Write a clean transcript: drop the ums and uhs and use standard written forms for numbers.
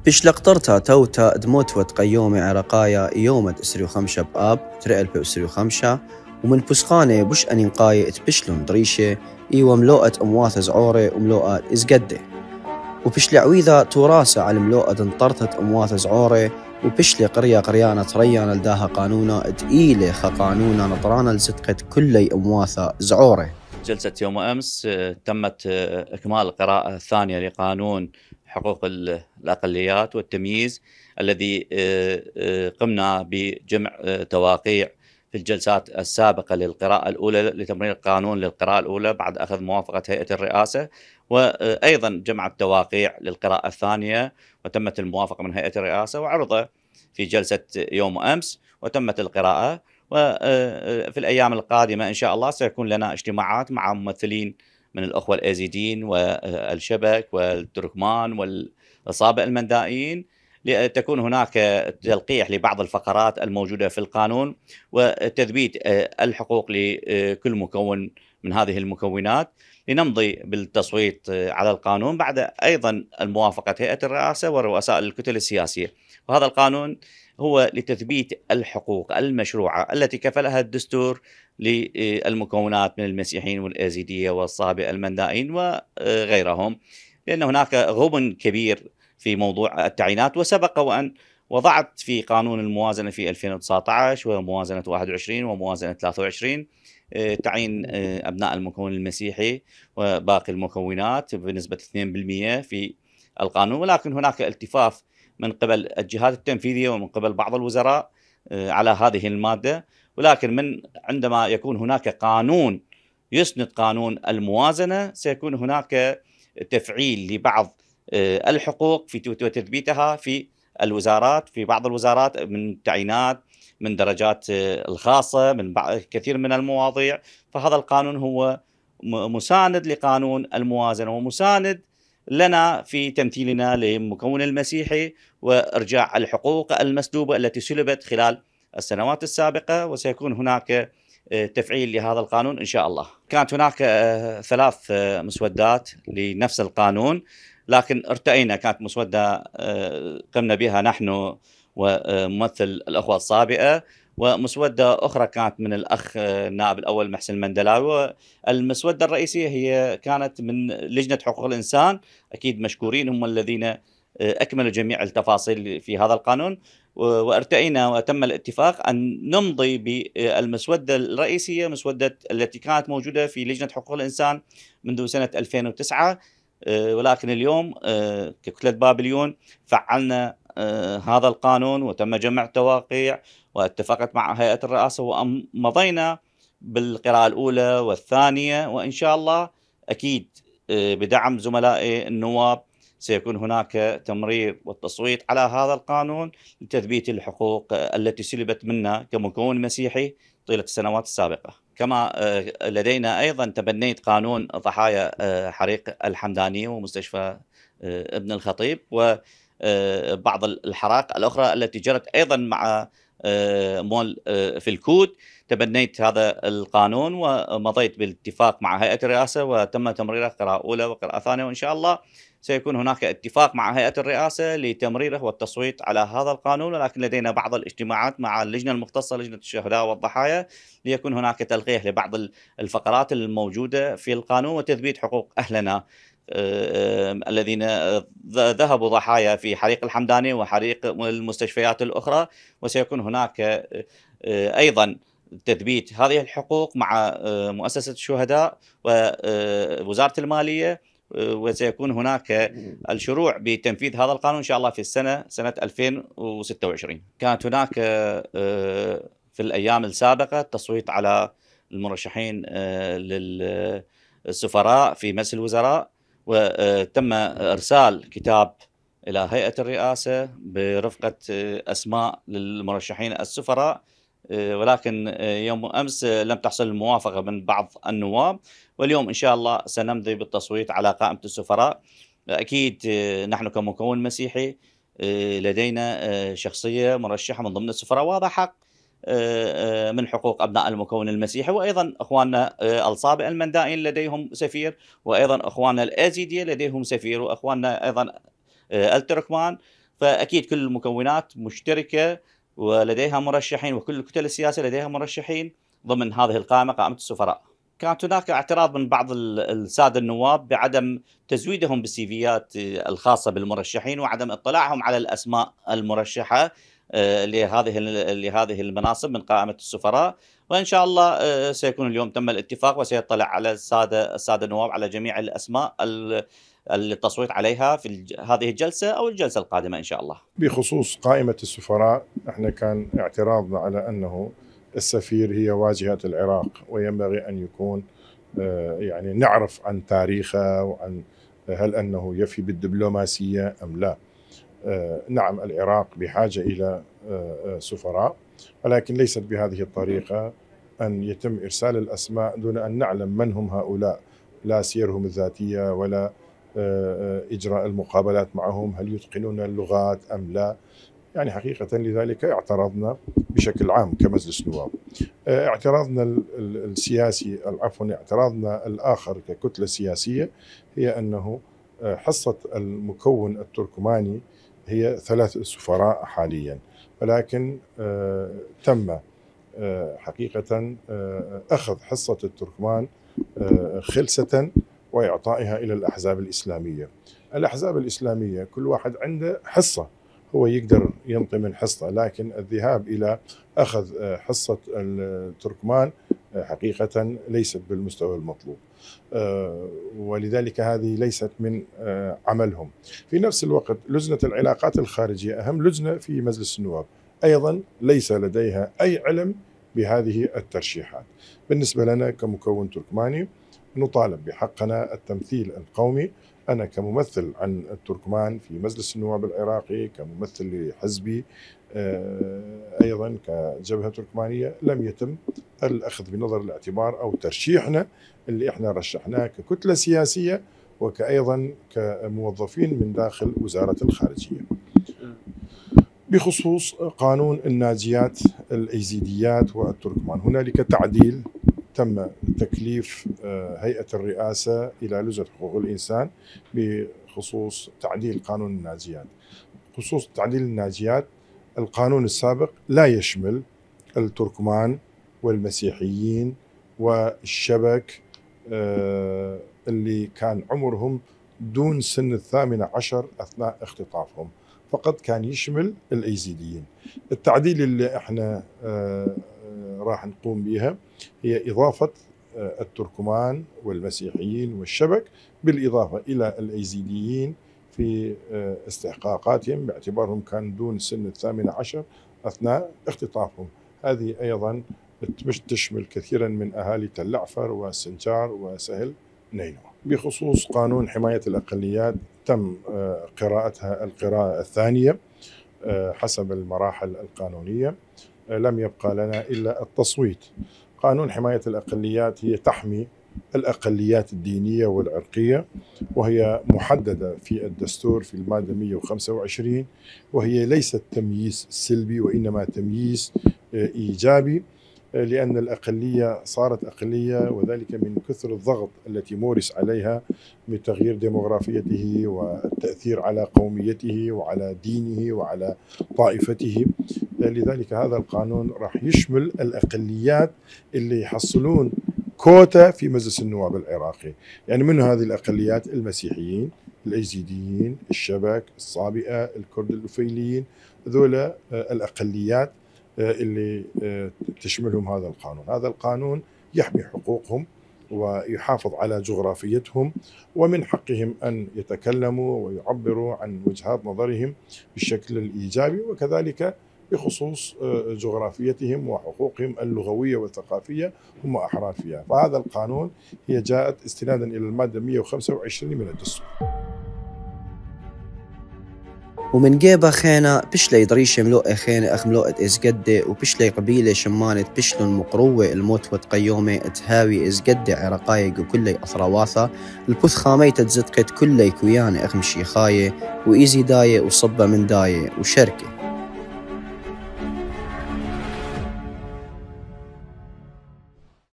بشلقطرتا توتا دموت وتقيومي عرقايا يومت اسريو خمشة بآب ترقل اسريو خمشة ومن بسقاني بش أنينقاي اتبشلون دريشة إيوة ملوءة أمواث زعوري وملوءة إزقدة وبشلي عويذة توراسة على ملوءة انطرتت أمواث زعوري وبشلي قرية قريانة تريانا لداها قانونا تقيلة خقانونا نطرانا لصدقت كلي أمواثة زعوري. جلسة يوم أمس تمت إكمال القراءة الثانية لقانون حقوق الأقليات والتمييز الذي قمنا بجمع تواقيع في الجلسات السابقة للقراءة الأولى لتمرير القانون للقراءة الأولى بعد أخذ موافقة هيئة الرئاسة، وأيضا جمع التواقيع للقراءة الثانية وتمت الموافقة من هيئة الرئاسة وعرضه في جلسة يوم أمس وتمت القراءة. وفي الأيام القادمة إن شاء الله سيكون لنا اجتماعات مع ممثلين من الأخوة الأزيديين والشبك والتركمان والصابئ المندائيين لتكون هناك تلقيح لبعض الفقرات الموجودة في القانون وتثبيت الحقوق لكل مكون من هذه المكونات لنمضي بالتصويت على القانون بعد أيضا الموافقة هيئة الرئاسة ورؤساء الكتل السياسية. وهذا القانون هو لتثبيت الحقوق المشروعة التي كفلها الدستور للمكونات من المسيحيين والأزيدية والصابئ المندائيين وغيرهم، لأن هناك غبن كبير في موضوع التعيينات. وسبق وأن وضعت في قانون الموازنة في 2019 وموازنة 21 وموازنة 23 تعيين أبناء المكون المسيحي وباقي المكونات بنسبة 2% في القانون، ولكن هناك التفاف من قبل الجهات التنفيذية ومن قبل بعض الوزراء على هذه المادة. ولكن عندما يكون هناك قانون يسند قانون الموازنة سيكون هناك تفعيل لبعض الحقوق في وتثبيتها في الوزارات، في بعض الوزارات من تعيينات من درجات الخاصة من كثير من المواضيع. فهذا القانون هو مساند لقانون الموازنة ومساند لنا في تمثيلنا للمكون المسيحي وإرجاع الحقوق المسلوبة التي سلبت خلال السنوات السابقة، وسيكون هناك تفعيل لهذا القانون إن شاء الله. كانت هناك 3 مسودات لنفس القانون، لكن ارتأينا كانت مسودة قمنا بها نحن وممثل الأخوة الصابئة، ومسودة أخرى كانت من الأخ النائب الأول محسن المندلاوي. المسودة الرئيسية هي كانت من لجنة حقوق الإنسان، أكيد مشكورين هم الذين أكملوا جميع التفاصيل في هذا القانون، وارتأينا وتم الاتفاق أن نمضي بالمسودة الرئيسية مسودة التي كانت موجودة في لجنة حقوق الإنسان منذ سنة 2009. ولكن اليوم ككتلة بابليون فعلنا هذا القانون وتم جمع تواقيع واتفقت مع هيئة الرئاسة ومضينا بالقراءة الأولى والثانية، وإن شاء الله أكيد بدعم زملائي النواب سيكون هناك تمرير والتصويت على هذا القانون لتثبيت الحقوق التي سلبت منا كمكون مسيحي طيلة السنوات السابقة. كما لدينا أيضا تبنيت قانون ضحايا حريق الحمدانية ومستشفى ابن الخطيب وبعض الحرائق الأخرى التي جرت أيضا مع مول في الكود. تبنيت هذا القانون ومضيت بالاتفاق مع هيئة الرئاسة وتم تمريره قراءة أولى وقراءة ثانية، وإن شاء الله سيكون هناك اتفاق مع هيئة الرئاسة لتمريره والتصويت على هذا القانون. ولكن لدينا بعض الاجتماعات مع اللجنة المختصة لجنة الشهداء والضحايا ليكون هناك تلقيح لبعض الفقرات الموجودة في القانون وتثبيت حقوق أهلنا الذين ذهبوا ضحايا في حريق الحمداني وحريق المستشفيات الأخرى. وسيكون هناك أيضا تثبيت هذه الحقوق مع مؤسسة الشهداء ووزارة المالية، وسيكون هناك الشروع بتنفيذ هذا القانون إن شاء الله في سنة 2026. كانت هناك في الأيام السابقة تصويت على المرشحين للسفراء في مجلس الوزراء، وتم إرسال كتاب إلى هيئة الرئاسة برفقة أسماء للمرشحين السفراء، ولكن يوم أمس لم تحصل الموافقة من بعض النواب، واليوم إن شاء الله سنمضي بالتصويت على قائمة السفراء. أكيد نحن كمكون مسيحي لدينا شخصية مرشحة من ضمن السفراء، وهذا حق من حقوق أبناء المكون المسيحي. وأيضا أخواننا الصابئ المندائيين لديهم سفير، وأيضا أخواننا الأزيدية لديهم سفير، وأخواننا أيضا التركمان. فأكيد كل المكونات مشتركة ولديها مرشحين، وكل الكتل السياسية لديها مرشحين ضمن هذه القائمة، قائمة السفراء. كانت هناك اعتراض من بعض السادة النواب بعدم تزويدهم بالسيفيات الخاصة بالمرشحين وعدم اطلاعهم على الأسماء المرشحة لهذه المناصب من قائمة السفراء. وإن شاء الله سيكون اليوم تم الاتفاق وسيطلع على السادة النواب على جميع الأسماء التصويت عليها في هذه الجلسة أو الجلسة القادمة إن شاء الله. بخصوص قائمة السفراء، احنا كان اعتراضنا على أنه السفير هي واجهة العراق، وينبغي أن يكون يعني نعرف عن تاريخه وعن هل أنه يفي بالدبلوماسية أم لا. نعم، العراق بحاجة إلى سفراء، ولكن ليست بهذه الطريقة أن يتم إرسال الأسماء دون أن نعلم من هم هؤلاء، لا سيرهم الذاتية ولا إجراء المقابلات معهم، هل يتقنون اللغات أم لا. يعني حقيقة لذلك اعترضنا بشكل عام كمجلس نواب. اعتراضنا السياسي اعتراضنا الآخر ككتلة سياسية هي أنه حصة المكون التركماني هي 3 سفراء حاليا، ولكن تم حقيقة أخذ حصة التركمان خلسة وإعطائها إلى الأحزاب الإسلامية. الأحزاب الإسلامية كل واحد عنده حصة، هو يقدر ينطي من حصة، لكن الذهاب إلى أخذ حصة التركمان حقيقة ليست بالمستوى المطلوب، ولذلك هذه ليست من عملهم. في نفس الوقت لجنة العلاقات الخارجية أهم لجنة في مجلس النواب أيضا ليس لديها أي علم بهذه الترشيحات. بالنسبة لنا كمكون تركماني نطالب بحقنا التمثيل القومي. أنا كممثل عن التركمان في مجلس النواب العراقي، كممثل لحزبي أيضا كجبهة تركمانية، لم يتم الأخذ بنظر الاعتبار أو ترشيحنا اللي احنا رشحناه ككتلة سياسية وكأيضا كموظفين من داخل وزارة الخارجية. بخصوص قانون الناجيات الأيزيديات والتركمان، هنالك تعديل تم تكليف هيئة الرئاسة إلى لجنة حقوق الإنسان بخصوص تعديل قانون الناجيات. خصوص تعديل الناجيات، القانون السابق لا يشمل التركمان والمسيحيين والشبك اللي كان عمرهم دون سن 18 أثناء اختطافهم، فقط كان يشمل الأيزيديين. التعديل اللي احنا راح نقوم بها هي إضافة التركمان والمسيحيين والشبك بالإضافة إلى الأيزيديين في استحقاقاتهم باعتبارهم كان دون سن 18 أثناء اختطافهم. هذه أيضا تشمل كثيرا من أهالي تل عفر وسنجار وسهل نينوى. بخصوص قانون حماية الأقليات، تم قراءتها القراءة الثانية حسب المراحل القانونية، لم يبقى لنا إلا التصويت. قانون حماية الأقليات هي تحمي الأقليات الدينية والعرقية، وهي محددة في الدستور في المادة 125، وهي ليست تمييز سلبي وإنما تمييز إيجابي، لأن الأقلية صارت أقلية وذلك من كثر الضغط التي مورس عليها من تغيير ديموغرافيته والتأثير على قوميته وعلى دينه وعلى طائفته. لذلك هذا القانون راح يشمل الأقليات اللي يحصلون كوتا في مجلس النواب العراقي. يعني من هذه الأقليات المسيحيين، الأيزيديين، الشبك، الصابئة، الكرد الأفيليين، ذولا الأقليات اللي تشملهم هذا القانون. هذا القانون يحمي حقوقهم ويحافظ على جغرافيتهم، ومن حقهم أن يتكلموا ويعبروا عن وجهات نظرهم بالشكل الإيجابي، وكذلك بخصوص جغرافيتهم وحقوقهم اللغوية والثقافية هم أحرار فيها. فهذا القانون هي جاءت استنادا إلى المادة 125 من الدستور. ومن جيبا خينا بشلي ضريشة ملوء خينا أخملوءة إزقدة، وبشلي قبيلة شمانة بشلون مقروة الموت وتقيومة تهاوي إزقدة عرقايق وكلي أثرواثة البث خامية تزدقت كلي كويانة أخمشي خاية وإيزي داية وصبة من داية وشركة.